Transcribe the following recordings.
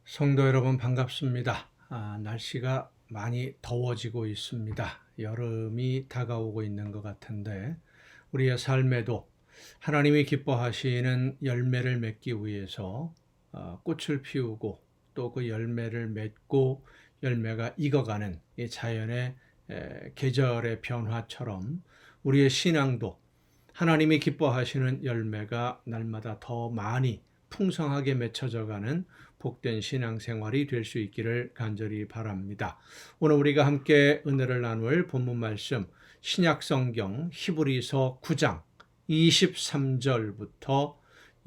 성도 여러분 반갑습니다. 날씨가 많이 더워지고 있습니다. 여름이 다가오고 있는 것 같은데 우리의 삶에도 하나님이 기뻐하시는 열매를 맺기 위해서 꽃을 피우고 또 그 열매를 맺고 열매가 익어가는 이 자연의 계절의 변화처럼 우리의 신앙도 하나님이 기뻐하시는 열매가 날마다 더 많이 풍성하게 맺혀져가는 복된 신앙생활이 될 수 있기를 간절히 바랍니다. 오늘 우리가 함께 은혜를 나눌 본문 말씀 신약성경 히브리서 9장 23절부터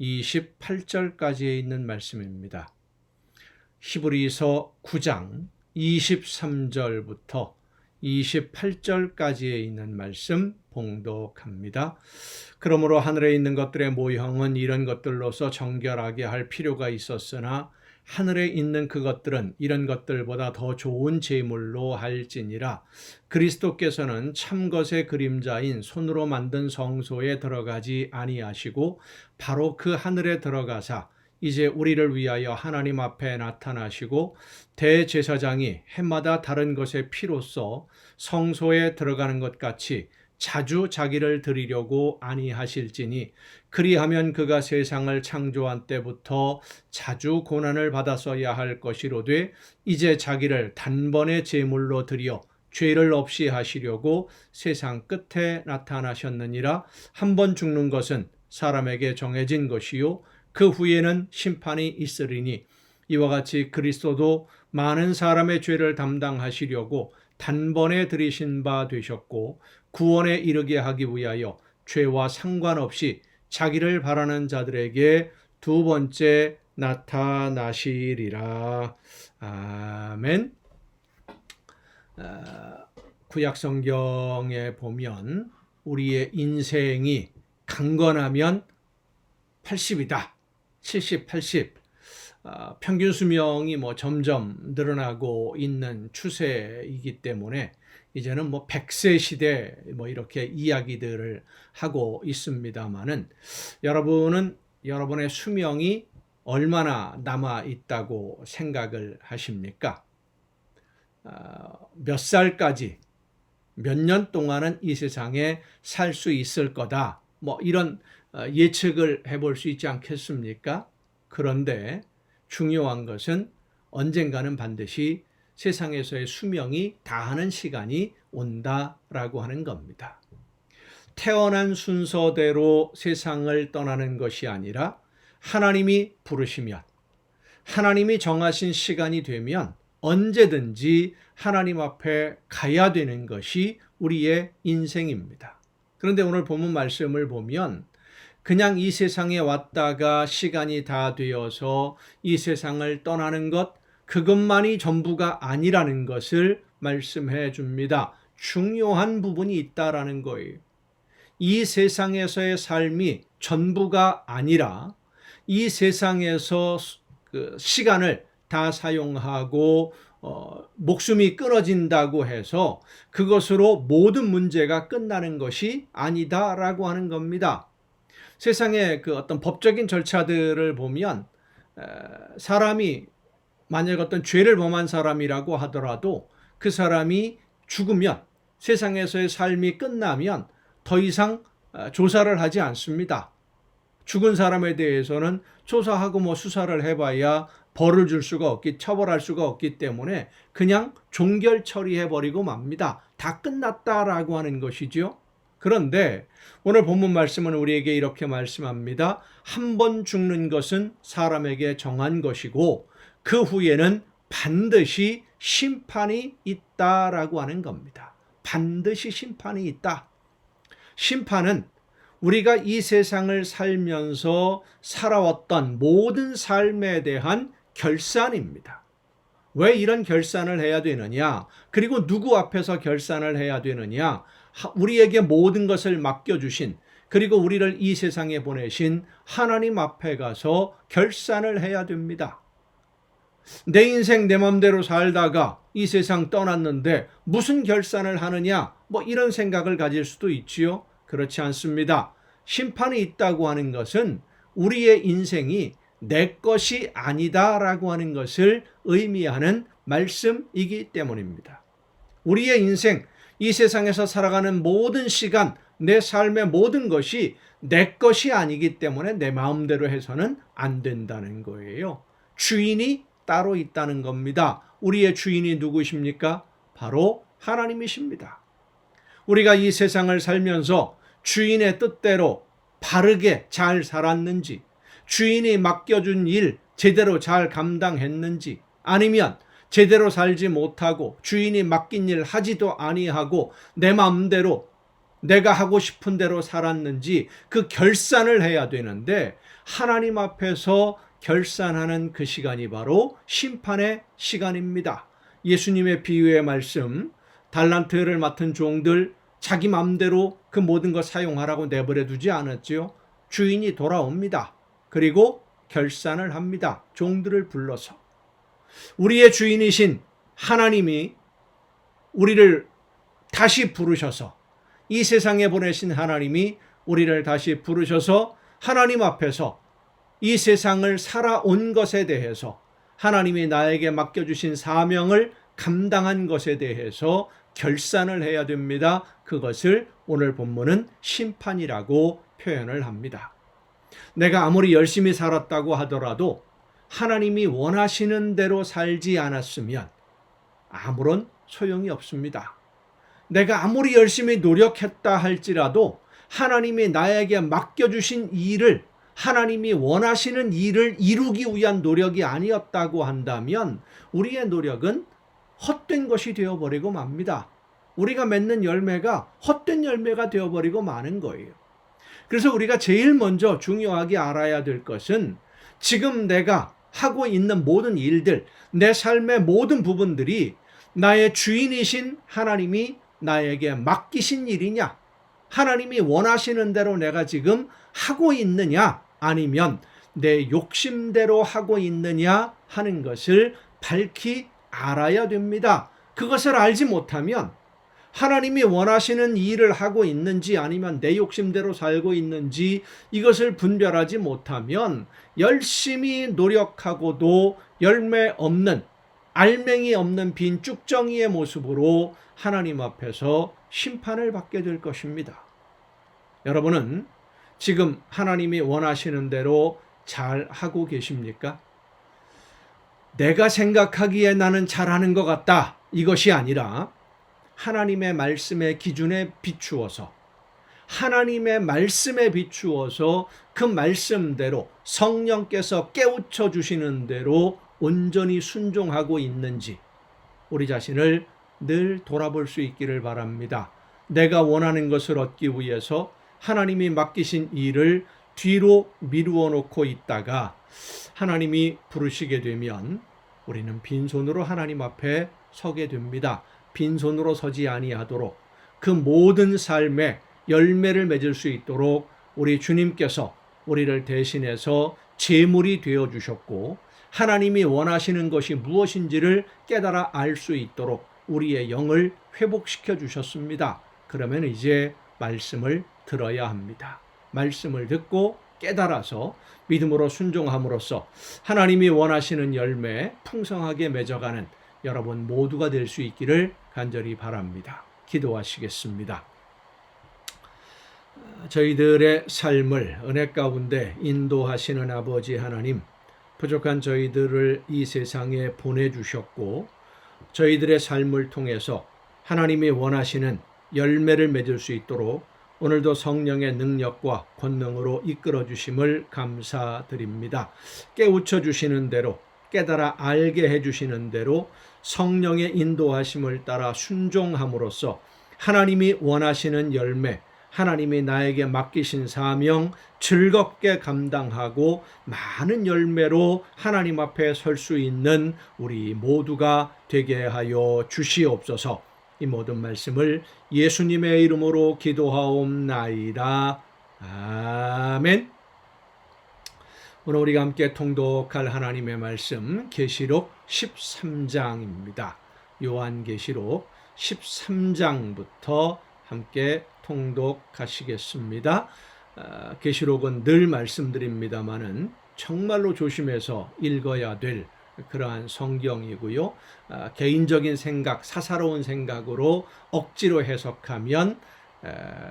28절까지에 있는 말씀입니다. 히브리서 9장 23절부터 28절까지에 있는 말씀 봉독합니다. 그러므로 하늘에 있는 것들의 모형은 이런 것들로서 정결하게 할 필요가 있었으나 하늘에 있는 그것들은 이런 것들보다 더 좋은 제물로 할지니라. 그리스도께서는 참것의 그림자인 손으로 만든 성소에 들어가지 아니하시고 바로 그 하늘에 들어가사 이제 우리를 위하여 하나님 앞에 나타나시고 대제사장이 해마다 다른 것의 피로써 성소에 들어가는 것 같이 자주 자기를 드리려고 아니하실지니 그리하면 그가 세상을 창조한 때부터 자주 고난을 받았어야 할 것이로되 이제 자기를 단번에 제물로 드려 죄를 없이 하시려고 세상 끝에 나타나셨느니라. 한 번 죽는 것은 사람에게 정해진 것이요 그 후에는 심판이 있으리니 이와 같이 그리스도도 많은 사람의 죄를 담당하시려고 단번에 들이신 바 되셨고 구원에 이르게 하기 위하여 죄와 상관없이 자기를 바라는 자들에게 두 번째 나타나시리라. 아멘. 구약성경에 보면 우리의 인생이 강건하면 80이다. 70, 80. 평균 수명이 점점 늘어나고 있는 추세이기 때문에 이제는 100세 시대 이렇게 이야기들을 하고 있습니다만은 여러분은 여러분의 수명이 얼마나 남아 있다고 생각을 하십니까? 몇 살까지 몇 년 동안은 이 세상에 살 수 있을 거다. 이런 예측을 해볼 수 있지 않겠습니까? 그런데 중요한 것은 언젠가는 반드시 세상에서의 수명이 다하는 시간이 온다라고 하는 겁니다. 태어난 순서대로 세상을 떠나는 것이 아니라 하나님이 부르시면 하나님이 정하신 시간이 되면 언제든지 하나님 앞에 가야 되는 것이 우리의 인생입니다. 그런데 오늘 본문 말씀을 보면 그냥 이 세상에 왔다가 시간이 다 되어서 이 세상을 떠나는 것, 그것만이 전부가 아니라는 것을 말씀해 줍니다. 중요한 부분이 있다라는 거예요. 이 세상에서의 삶이 전부가 아니라 이 세상에서 그 시간을 다 사용하고 목숨이 끊어진다고 해서 그것으로 모든 문제가 끝나는 것이 아니다라고 하는 겁니다. 세상의 그 어떤 법적인 절차들을 보면 사람이 만약 어떤 죄를 범한 사람이라고 하더라도 그 사람이 죽으면 세상에서의 삶이 끝나면 더 이상 조사를 하지 않습니다. 죽은 사람에 대해서는 조사하고 수사를 해봐야 벌을 줄 수가 처벌할 수가 없기 때문에 그냥 종결 처리해버리고 맙니다. 다 끝났다라고 하는 것이죠. 그런데 오늘 본문 말씀은 우리에게 이렇게 말씀합니다. 한 번 죽는 것은 사람에게 정한 것이고 그 후에는 반드시 심판이 있다라고 하는 겁니다. 반드시 심판이 있다. 심판은 우리가 이 세상을 살면서 살아왔던 모든 삶에 대한 결산입니다. 왜 이런 결산을 해야 되느냐? 그리고 누구 앞에서 결산을 해야 되느냐? 우리에게 모든 것을 맡겨주신 그리고 우리를 이 세상에 보내신 하나님 앞에 가서 결산을 해야 됩니다. 내 인생 내 맘대로 살다가 이 세상 떠났는데 무슨 결산을 하느냐? 이런 생각을 가질 수도 있지요. 그렇지 않습니다. 심판이 있다고 하는 것은 우리의 인생이 내 것이 아니다라고 하는 것을 의미하는 말씀이기 때문입니다. 우리의 인생, 이 세상에서 살아가는 모든 시간, 내 삶의 모든 것이 내 것이 아니기 때문에 내 마음대로 해서는 안 된다는 거예요. 주인이 따로 있다는 겁니다. 우리의 주인이 누구십니까? 바로 하나님이십니다. 우리가 이 세상을 살면서 주인의 뜻대로 바르게 잘 살았는지, 주인이 맡겨준 일 제대로 잘 감당했는지, 아니면 제대로 살지 못하고 주인이 맡긴 일 하지도 아니하고 내 마음대로 내가 하고 싶은 대로 살았는지 그 결산을 해야 되는데, 하나님 앞에서 결산하는 그 시간이 바로 심판의 시간입니다. 예수님의 비유의 말씀, 달란트를 맡은 종들 자기 마음대로 그 모든 것 사용하라고 내버려 두지 않았지요. 주인이 돌아옵니다. 그리고 결산을 합니다. 종들을 불러서. 우리의 주인이신 하나님이 우리를 다시 부르셔서, 이 세상에 보내신 하나님이 우리를 다시 부르셔서 하나님 앞에서 이 세상을 살아온 것에 대해서, 하나님이 나에게 맡겨주신 사명을 감당한 것에 대해서 결산을 해야 됩니다. 그것을 오늘 본문은 심판이라고 표현을 합니다. 내가 아무리 열심히 살았다고 하더라도 하나님이 원하시는 대로 살지 않았으면 아무런 소용이 없습니다. 내가 아무리 열심히 노력했다 할지라도 하나님이 나에게 맡겨주신 일을, 하나님이 원하시는 일을 이루기 위한 노력이 아니었다고 한다면 우리의 노력은 헛된 것이 되어버리고 맙니다. 우리가 맺는 열매가 헛된 열매가 되어버리고 마는 거예요. 그래서 우리가 제일 먼저 중요하게 알아야 될 것은, 지금 내가 하고 있는 모든 일들, 내 삶의 모든 부분들이 나의 주인이신 하나님이 나에게 맡기신 일이냐, 하나님이 원하시는 대로 내가 지금 하고 있느냐, 아니면 내 욕심대로 하고 있느냐 하는 것을 밝히 알아야 됩니다. 그것을 알지 못하면 하나님이 원하시는 일을 하고 있는지 아니면 내 욕심대로 살고 있는지 이것을 분별하지 못하면 열심히 노력하고도 열매 없는, 알맹이 없는 빈 쭉정이의 모습으로 하나님 앞에서 심판을 받게 될 것입니다. 여러분은 지금 하나님이 원하시는 대로 잘 하고 계십니까? 내가 생각하기에 나는 잘하는 것 같다, 이것이 아니라 하나님의 말씀의 기준에 비추어서, 하나님의 말씀에 비추어서 그 말씀대로 성령께서 깨우쳐 주시는 대로 온전히 순종하고 있는지 우리 자신을 늘 돌아볼 수 있기를 바랍니다. 내가 원하는 것을 얻기 위해서 하나님이 맡기신 일을 뒤로 미루어 놓고 있다가 하나님이 부르시게 되면 우리는 빈손으로 하나님 앞에 서게 됩니다. 빈손으로 서지 아니하도록 그 모든 삶에 열매를 맺을 수 있도록 우리 주님께서 우리를 대신해서 제물이 되어 주셨고, 하나님이 원하시는 것이 무엇인지를 깨달아 알 수 있도록 우리의 영을 회복시켜 주셨습니다. 그러면 이제 말씀을 들어야 합니다. 말씀을 듣고 깨달아서 믿음으로 순종함으로써 하나님이 원하시는 열매 풍성하게 맺어가는 여러분 모두가 될 수 있기를 간절히 바랍니다. 기도하시겠습니다. 저희들의 삶을 은혜 가운데 인도하시는 아버지 하나님, 부족한 저희들을 이 세상에 보내주셨고 저희들의 삶을 통해서 하나님이 원하시는 열매를 맺을 수 있도록 오늘도 성령의 능력과 권능으로 이끌어 주심을 감사드립니다. 깨우쳐 주시는 대로, 깨달아 알게 해주시는 대로 성령의 인도하심을 따라 순종함으로써 하나님이 원하시는 열매, 하나님이 나에게 맡기신 사명 즐겁게 감당하고 많은 열매로 하나님 앞에 설 수 있는 우리 모두가 되게 하여 주시옵소서. 이 모든 말씀을 예수님의 이름으로 기도하옵나이다. 아멘. 오늘 우리가 함께 통독할 하나님의 말씀 계시록 13장입니다. 요한계시록 13장부터 함께 통독하시겠습니다. 계시록은 늘 말씀드립니다마는 정말로 조심해서 읽어야 될 그러한 성경이고요. 개인적인 생각, 사사로운 생각으로 억지로 해석하면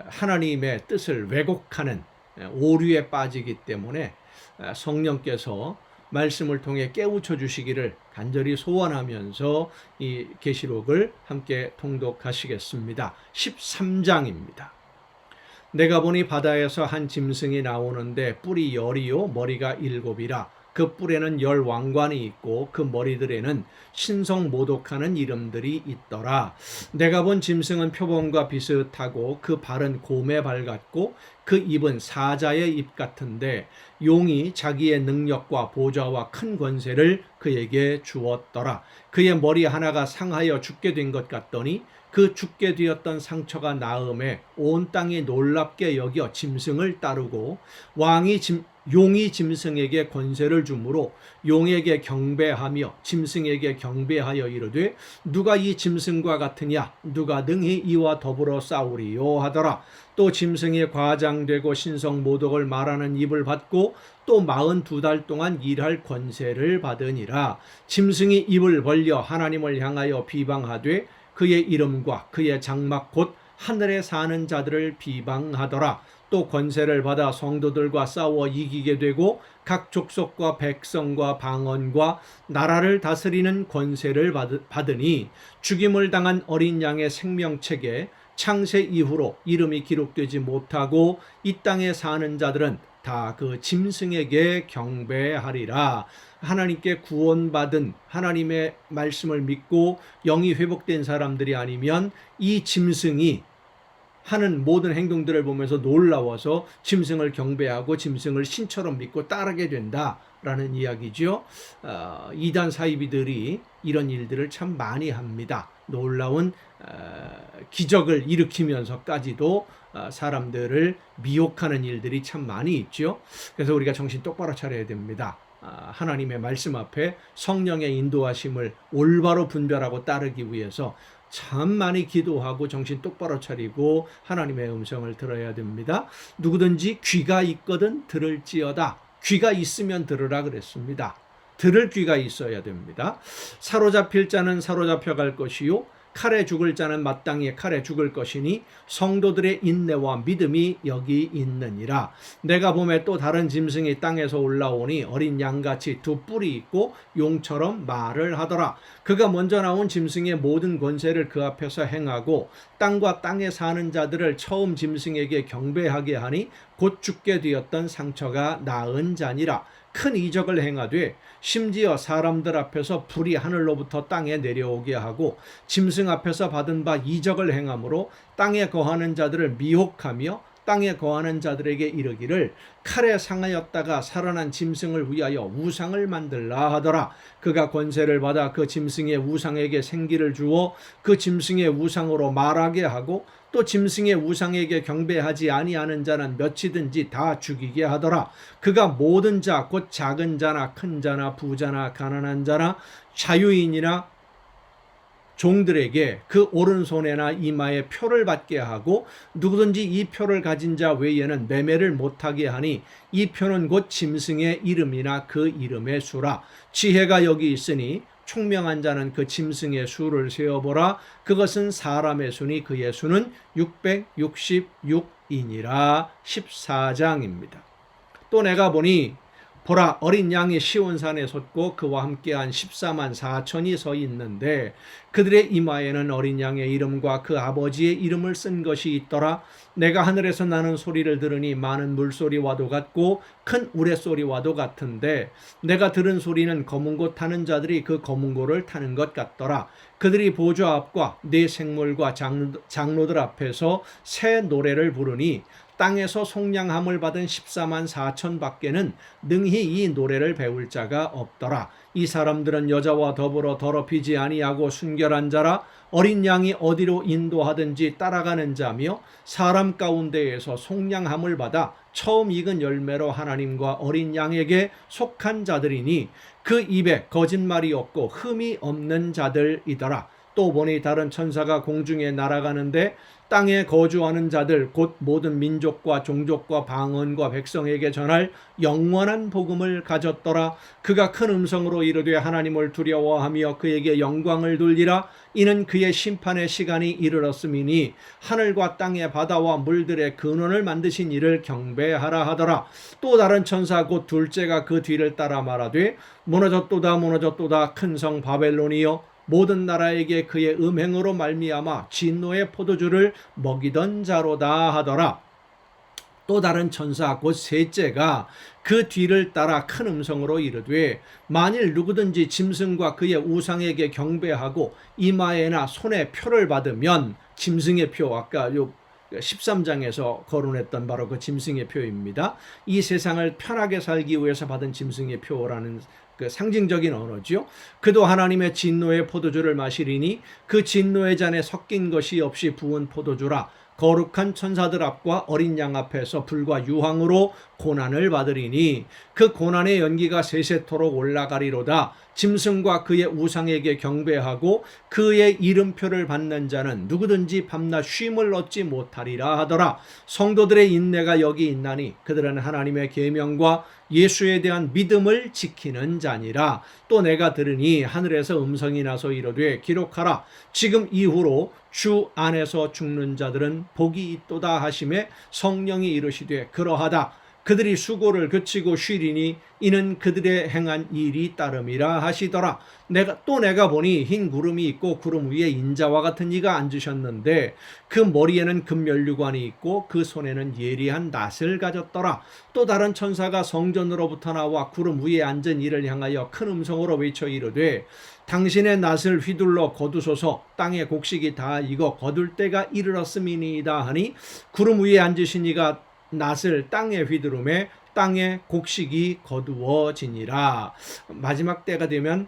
하나님의 뜻을 왜곡하는 오류에 빠지기 때문에 성령께서 말씀을 통해 깨우쳐 주시기를 간절히 소원하면서 이 계시록을 함께 통독하시겠습니다. 13장입니다. 내가 보니 바다에서 한 짐승이 나오는데 뿔이 10이요 머리가 7이라. 그 뿔에는 10 왕관이 있고 그 머리들에는 신성 모독하는 이름들이 있더라. 내가 본 짐승은 표범과 비슷하고 그 발은 곰의 발 같고 그 입은 사자의 입 같은데 용이 자기의 능력과 보좌와 큰 권세를 그에게 주었더라. 그의 머리 하나가 상하여 죽게 된 것 같더니 그 죽게 되었던 상처가 나음에 온 땅이 놀랍게 여겨 짐승을 따르고 용이 짐승에게 권세를 주므로 용에게 경배하며 짐승에게 경배하여 이르되 누가 이 짐승과 같으냐 누가 능히 이와 더불어 싸우리요 하더라. 또 짐승이 과장되고 신성 모독을 말하는 입을 받고 또 42달 동안 일할 권세를 받으니라. 짐승이 입을 벌려 하나님을 향하여 비방하되 그의 이름과 그의 장막 곧 하늘에 사는 자들을 비방하더라. 또 권세를 받아 성도들과 싸워 이기게 되고 각 족속과 백성과 방언과 나라를 다스리는 권세를 받으니 죽임을 당한 어린 양의 생명책에 창세 이후로 이름이 기록되지 못하고 이 땅에 사는 자들은 다 그 짐승에게 경배하리라. 하나님께 구원받은 하나님의 말씀을 믿고 영이 회복된 사람들이 아니면 이 짐승이 하는 모든 행동들을 보면서 놀라워서 짐승을 경배하고 짐승을 신처럼 믿고 따르게 된다라는 이야기죠. 이단 사이비들이 이런 일들을 참 많이 합니다. 놀라운 기적을 일으키면서까지도 사람들을 미혹하는 일들이 참 많이 있죠. 그래서 우리가 정신 똑바로 차려야 됩니다. 하나님의 말씀 앞에 성령의 인도하심을 올바로 분별하고 따르기 위해서 참 많이 기도하고 정신 똑바로 차리고 하나님의 음성을 들어야 됩니다. 누구든지 귀가 있거든 들을지어다. 귀가 있으면 들으라 그랬습니다. 들을 귀가 있어야 됩니다. 사로잡힐 자는 사로잡혀 갈 것이요 칼에 죽을 자는 마땅히 칼에 죽을 것이니 성도들의 인내와 믿음이 여기 있느니라. 내가 보매 또 다른 짐승이 땅에서 올라오니 어린 양같이 두 뿔이 있고 용처럼 말을 하더라. 그가 먼저 나온 짐승의 모든 권세를 그 앞에서 행하고 땅과 땅에 사는 자들을 처음 짐승에게 경배하게 하니 곧 죽게 되었던 상처가 나은 자니라. 큰 이적을 행하되 심지어 사람들 앞에서 불이 하늘로부터 땅에 내려오게 하고 짐승 앞에서 받은 바 이적을 행함으로 땅에 거하는 자들을 미혹하며 땅에 거하는 자들에게 이르기를 칼에 상하였다가 살아난 짐승을 위하여 우상을 만들라 하더라. 그가 권세를 받아 그 짐승의 우상에게 생기를 주어 그 짐승의 우상으로 말하게 하고 또 짐승의 우상에게 경배하지 아니하는 자는 몇이든지 다 죽이게 하더라. 그가 모든 자 곧 작은 자나 큰 자나 부자나 가난한 자나 자유인이나 종들에게 그 오른손에나 이마에 표를 받게 하고 누구든지 이 표를 가진 자 외에는 매매를 못하게 하니 이 표는 곧 짐승의 이름이나 그 이름의 수라. 지혜가 여기 있으니 총명한 자는 그 짐승의 수를 세어보라. 그것은 사람의 수니 그의 수는 666이니라. 14장입니다. 또 내가 보니 보라 어린 양이 시온산에 섰고 그와 함께한 14만 4천이 서 있는데 그들의 이마에는 어린 양의 이름과 그 아버지의 이름을 쓴 것이 있더라. 내가 하늘에서 나는 소리를 들으니 많은 물소리와도 같고 큰 우레소리와도 같은데 내가 들은 소리는 검은 고 타는 자들이 그 검은 고를 타는 것 같더라. 그들이 보좌 앞과 네 생물과 장로들 앞에서 새 노래를 부르니 땅에서 속량함을 받은 14만 4천 밖에는 능히 이 노래를 배울 자가 없더라. 이 사람들은 여자와 더불어 더럽히지 아니하고 순결한 자라. 어린 양이 어디로 인도하든지 따라가는 자며 사람 가운데에서 속량함을 받아 처음 익은 열매로 하나님과 어린 양에게 속한 자들이니 그 입에 거짓말이 없고 흠이 없는 자들이더라. 또 보니 다른 천사가 공중에 날아가는데 땅에 거주하는 자들 곧 모든 민족과 종족과 방언과 백성에게 전할 영원한 복음을 가졌더라. 그가 큰 음성으로 이르되 하나님을 두려워하며 그에게 영광을 돌리라. 이는 그의 심판의 시간이 이르렀음이니 하늘과 땅의 바다와 물들의 근원을 만드신 이를 경배하라 하더라. 또 다른 천사 곧 둘째가 그 뒤를 따라 말하되 무너졌도다 무너졌도다 큰 성 바벨론이여 모든 나라에게 그의 음행으로 말미암아 진노의 포도주를 먹이던 자로다 하더라. 또 다른 천사 곧 셋째가 그 뒤를 따라 큰 음성으로 이르되 만일 누구든지 짐승과 그의 우상에게 경배하고 이마에나 손에 표를 받으면 짐승의 표 아까 13장에서 거론했던 바로 그 짐승의 표입니다. 이 세상을 편하게 살기 위해서 받은 짐승의 표라는 그 상징적인 언어죠. 그도 하나님의 진노의 포도주를 마시리니 그 진노의 잔에 섞인 것이 없이 부은 포도주라. 거룩한 천사들 앞과 어린 양 앞에서 불과 유황으로 고난을 받으리니 그 고난의 연기가 세세토록 올라가리로다. 짐승과 그의 우상에게 경배하고 그의 이름표를 받는 자는 누구든지 밤낮 쉼을 얻지 못하리라 하더라. 성도들의 인내가 여기 있나니 그들은 하나님의 계명과 예수에 대한 믿음을 지키는 자니라. 또 내가 들으니 하늘에서 음성이 나서 이르되 기록하라. 지금 이후로 주 안에서 죽는 자들은 복이 있도다 하시매 성령이 이르시되 그러하다. 그들이 수고를 그치고 쉬리니 이는 그들의 행한 일이 따름이라 하시더라. 내가 보니 흰 구름이 있고 구름 위에 인자와 같은 이가 앉으셨는데 그 머리에는 금면류관이 있고 그 손에는 예리한 낫을 가졌더라. 또 다른 천사가 성전으로부터 나와 구름 위에 앉은 이를 향하여 큰 음성으로 외쳐 이르되 당신의 낫을 휘둘러 거두소서. 땅의 곡식이 다 익어 거둘 때가 이르렀음이니이다 하니 구름 위에 앉으신 이가 낫을 땅에 휘두르매 땅의 곡식이 거두어지니라. 마지막 때가 되면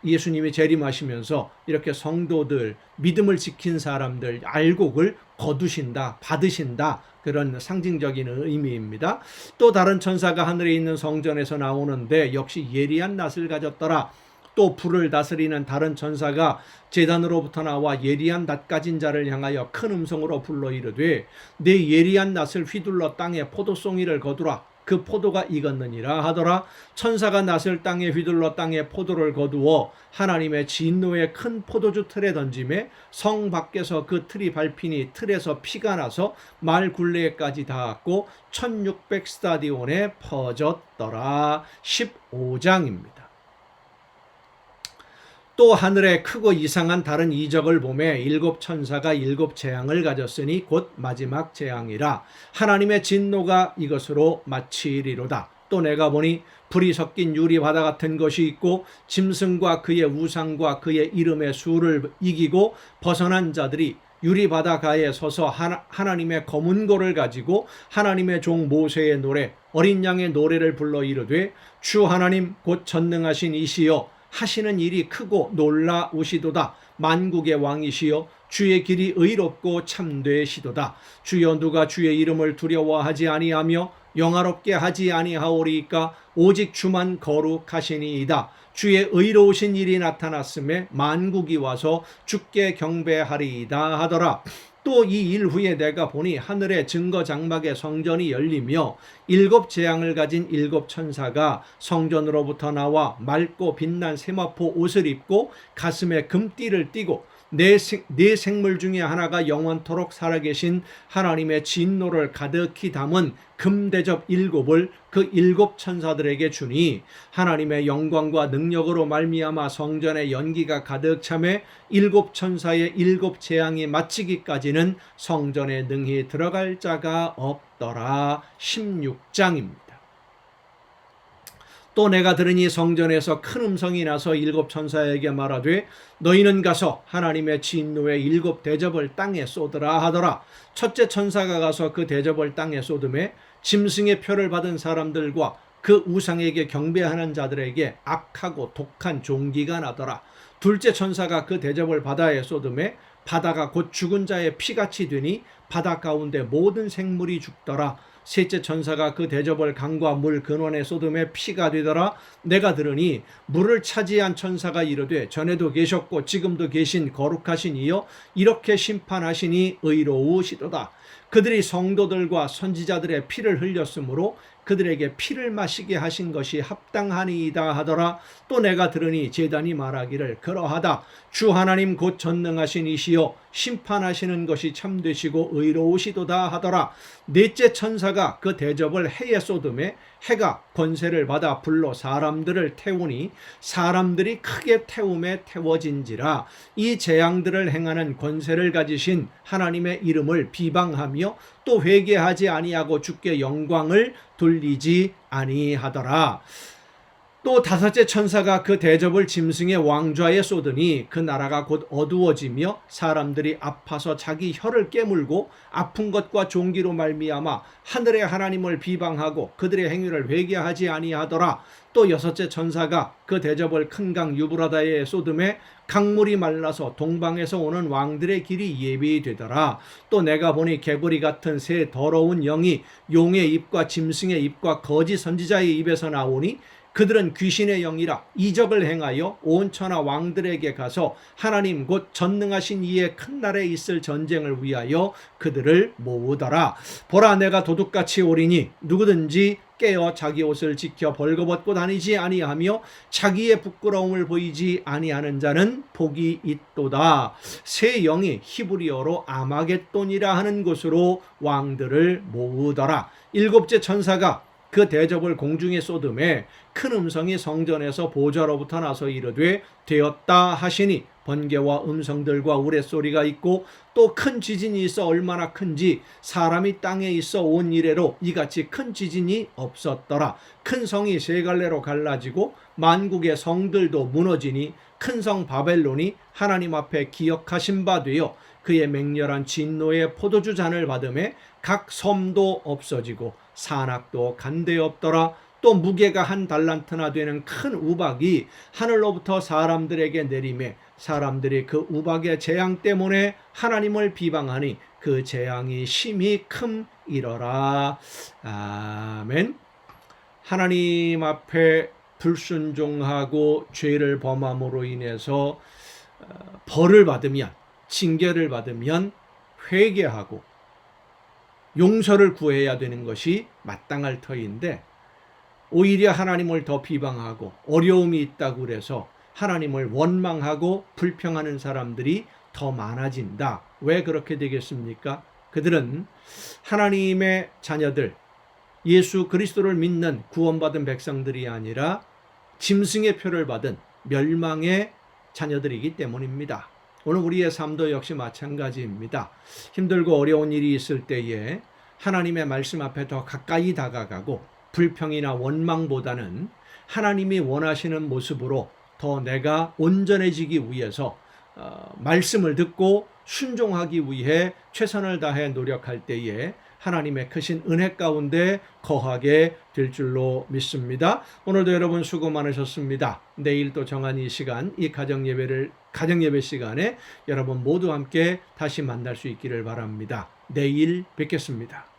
예수님이 재림하시면서 이렇게 성도들, 믿음을 지킨 사람들 알곡을 거두신다, 받으신다. 그런 상징적인 의미입니다. 또 다른 천사가 하늘에 있는 성전에서 나오는데 역시 예리한 낫을 가졌더라. 또 불을 다스리는 다른 천사가 제단으로부터 나와 예리한 낫 가진 자를 향하여 큰 음성으로 불러 이르되 내 예리한 낫을 휘둘러 땅에 포도송이를 거두라. 그 포도가 익었느니라 하더라. 천사가 낫을 땅에 휘둘러 땅에 포도를 거두어 하나님의 진노의 큰 포도주 틀에 던짐에 성 밖에서 그 틀이 밟히니 틀에서 피가 나서 말 굴레까지 닿았고 1600 스타디온에 퍼졌더라. 15장입니다. 또 하늘에 크고 이상한 다른 이적을 보매 일곱 천사가 일곱 재앙을 가졌으니 곧 마지막 재앙이라. 하나님의 진노가 이것으로 마치리로다. 또 내가 보니 불이 섞인 유리바다 같은 것이 있고 짐승과 그의 우상과 그의 이름의 수를 이기고 벗어난 자들이 유리바다 가에 서서 하나님의 검은 고를 가지고 하나님의 종 모세의 노래 어린 양의 노래를 불러 이르되 주 하나님 곧 전능하신 이시여 하시는 일이 크고 놀라우시도다. 만국의 왕이시여 주의 길이 의롭고 참되시도다. 주여 누가 주의 이름을 두려워하지 아니하며 영화롭게 하지 아니하오리이까 오직 주만 거룩하시니이다. 주의 의로우신 일이 나타났음에 만국이 와서 주께 경배하리이다 하더라. 또 이 일 후에 내가 보니 하늘의 증거 장막의 성전이 열리며 일곱 재앙을 가진 일곱 천사가 성전으로부터 나와 맑고 빛난 세마포 옷을 입고 가슴에 금띠를 띠고 네 생물 중에 하나가 영원토록 살아계신 하나님의 진노를 가득히 담은 금대접 일곱을 그 일곱 천사들에게 주니 하나님의 영광과 능력으로 말미암아 성전에 연기가 가득 차매 일곱 천사의 일곱 재앙이 마치기까지는 성전에 능히 들어갈 자가 없더라. 16장입니다. 또 내가 들으니 성전에서 큰 음성이 나서 일곱 천사에게 말하되 너희는 가서 하나님의 진노의 일곱 대접을 땅에 쏟으라 하더라. 첫째 천사가 가서 그 대접을 땅에 쏟음에 짐승의 표를 받은 사람들과 그 우상에게 경배하는 자들에게 악하고 독한 종기가 나더라. 둘째 천사가 그 대접을 바다에 쏟음에 바다가 곧 죽은 자의 피같이 되니 바다 가운데 모든 생물이 죽더라. 셋째 천사가 그 대접을 강과 물 근원의 소돔의 피가 되더라. 내가 들으니 물을 차지한 천사가 이르되 전에도 계셨고 지금도 계신 거룩하신 이여 이렇게 심판하시니 의로우시도다. 그들이 성도들과 선지자들의 피를 흘렸으므로 그들에게 피를 마시게 하신 것이 합당하니이다 하더라. 또 내가 들으니 제단이 말하기를 그러하다. 주 하나님 곧 전능하신 이시여 심판하시는 것이 참되시고 의로우시도다 하더라. 넷째 천사가 그 대접을 해에 쏟음에 해가 권세를 받아 불러 사람들을 태우니 사람들이 크게 태움에 태워진지라. 이 재앙들을 행하는 권세를 가지신 하나님의 이름을 비방하며 또 회개하지 아니하고 주께 영광을 돌리지 아니하더라. 또 다섯째 천사가 그 대접을 짐승의 왕좌에 쏟으니 그 나라가 곧 어두워지며 사람들이 아파서 자기 혀를 깨물고 아픈 것과 종기로 말미암아 하늘의 하나님을 비방하고 그들의 행위를 회개하지 아니하더라. 또 여섯째 천사가 그 대접을 큰 강 유브라다에 쏟음에 강물이 말라서 동방에서 오는 왕들의 길이 예비되더라. 또 내가 보니 개구리 같은 새 더러운 영이 용의 입과 짐승의 입과 거짓 선지자의 입에서 나오니 그들은 귀신의 영이라 이적을 행하여 온 천하 왕들에게 가서 하나님 곧 전능하신 이의 큰 날에 있을 전쟁을 위하여 그들을 모으더라. 보라 내가 도둑같이 오리니 누구든지 깨어 자기 옷을 지켜 벌거벗고 다니지 아니하며 자기의 부끄러움을 보이지 아니하는 자는 복이 있도다. 새 영이 히브리어로 아마겟돈이라 하는 곳으로 왕들을 모으더라. 일곱째 천사가 그 대접을 공중에 쏟음에 큰 음성이 성전에서 보좌로부터 나서 이르되 되었다 하시니 번개와 음성들과 우레소리가 있고 또 큰 지진이 있어 얼마나 큰지 사람이 땅에 있어 온 이래로 이같이 큰 지진이 없었더라. 큰 성이 세 갈래로 갈라지고 만국의 성들도 무너지니 큰 성 바벨론이 하나님 앞에 기억하신 바 되어 그의 맹렬한 진노의 포도주 잔을 받음에 각 섬도 없어지고 산악도 간데 없더라. 또 무게가 한 달란트나 되는 큰 우박이 하늘로부터 사람들에게 내리매 사람들이 그 우박의 재앙 때문에 하나님을 비방하니 그 재앙이 심히 큼이러라. 아멘. 하나님 앞에 불순종하고 죄를 범함으로 인해서 벌을 받으면, 징계를 받으면 회개하고 용서를 구해야 되는 것이 마땅할 터인데 오히려 하나님을 더 비방하고 어려움이 있다고 그래서 하나님을 원망하고 불평하는 사람들이 더 많아진다. 왜 그렇게 되겠습니까? 그들은 하나님의 자녀들, 예수 그리스도를 믿는 구원받은 백성들이 아니라 짐승의 표를 받은 멸망의 자녀들이기 때문입니다. 오늘 우리의 삶도 역시 마찬가지입니다. 힘들고 어려운 일이 있을 때에 하나님의 말씀 앞에 더 가까이 다가가고 불평이나 원망보다는 하나님이 원하시는 모습으로 더 내가 온전해지기 위해서 말씀을 듣고 순종하기 위해 최선을 다해 노력할 때에 하나님의 크신 은혜 가운데 거하게 될 줄로 믿습니다. 오늘도 여러분 수고 많으셨습니다. 내일 또 정한 이 시간, 이 가정예배 시간에 여러분 모두 함께 다시 만날 수 있기를 바랍니다. 내일 뵙겠습니다.